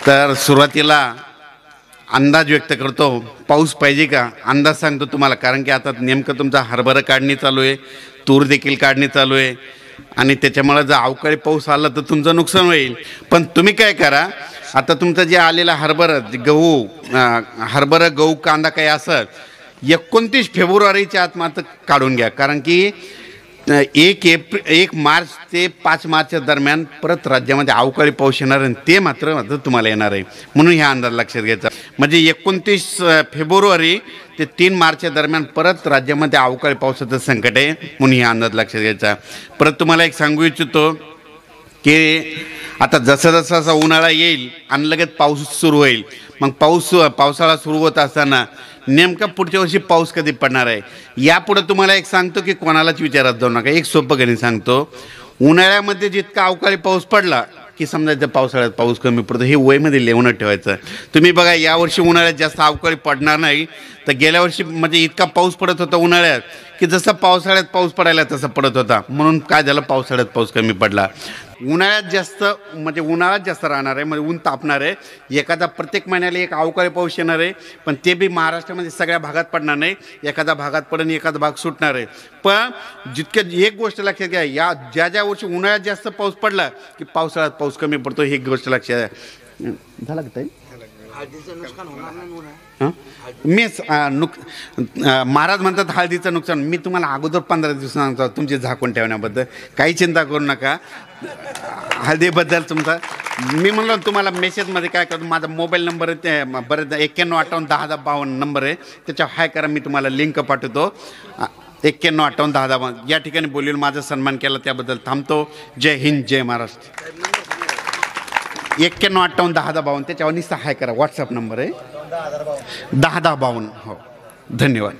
तर सुरुवातीला अंदाज व्यक्त करतो, पाऊस पाहिजे का अंदाज सांगतो तुम्हाला, कारण की आता नेमकं तुमचा हरभरा काढणी चालू आहे, तूर देखील काढणी चालू आहे आणि त्याच्यामुळे जर अवकाळी पाऊस आला तर तुमचं नुकसान होईल. पण तुम्ही काय करा, आता तुमचं जे आलेला हरभरा गहू कांदा काही असं 29 फेब्रुवारीच्या आत मात्र काढून घ्या, कारण की 1 मार्च ते 5 मार्च दरम्यान परत राज्यामध्ये अवकाळी पाऊस येणार आणि ते मात्र तुम्हाला येणार आहे. म्हणून ह्या अंदाज लक्षात घ्यायचा. म्हणजे 29 फेब्रुवारी ते 3 मार्च दरम्यान परत राज्यामध्ये अवकाळी पावसाचं संकट आहे, म्हणून ह्या अंदाज लक्षात घ्यायचा. परत तुम्हाला एक सांगू इच्छितो की आता जसा उन्हाळा येईल आणि लगेच पाऊस सुरू होईल. मग पावसाळा सुरू होत असताना नेमका पुढच्या वर्षी पाऊस कधी पडणार आहे यापुढे तुम्हाला एक सांगतो की कोणालाच विचारत जाऊ नका. एक सोपं गणित सांगतो, उन्हाळ्यामध्ये जितका अवकाळी पाऊस पडला की समजायचं पावसाळ्यात पाऊस कमी पडतो, हे वयमध्ये लिहून ठेवायचं. तुम्ही बघा, यावर्षी उन्हाळ्यात जास्त अवकाळी पडणार नाही, तर गेल्या वर्षी म्हणजे इतका पाऊस पडत होता उन्हाळ्यात की जसं पावसाळ्यात पाऊस पडायला तसं पडत होता. म्हणून काय झालं, पावसाळ्यात पाऊस कमी पडला. उन्हाळ्यात जास्त म्हणजे उन्हाळ्यात जास्त राहणार आहे, म्हणजे ऊन तापणार आहे. एखादा प्रत्येक महिन्याला एक अवकाळी पाऊस येणार आहे, पण ते बी महाराष्ट्रामध्ये सगळ्या भागात पडणार नाही. एखादा भागात पडून एखादा भाग सुटणार आहे. पण जितक्या एक गोष्ट लक्षात घ्या, ज्या वर्षी उन्हाळ्यात जास्त पाऊस पडला की पावसाळ्यात पाऊस कमी पडतो, ही गोष्ट लक्षात झालं का ताई? महाराज म्हणतात हळदीचं नुकसान. मी तुम्हाला अगोदर 15 दिवस सांगतो तुमची झाकून ठेवण्याबद्दल, काही चिंता करू नका. हळदीबद्दल तुमचा मी म्हणलो तुम्हाला मेसेजमध्ये काय करतो, माझा मोबाईल नंबर आहे ते बरेच 9158101052 नंबर आहे, त्याच्यावर हाय करा, मी तुम्हाला लिंक पाठवतो. 9158101052 या ठिकाणी बोलून माझा सन्मान केला त्याबद्दल थांबतो. जय हिंद, जय महाराष्ट्र. 9158101052 त्याच्यावर निस्ता हाय करा, व्हॉट्सअप नंबर आहे 101052. हो, धन्यवाद.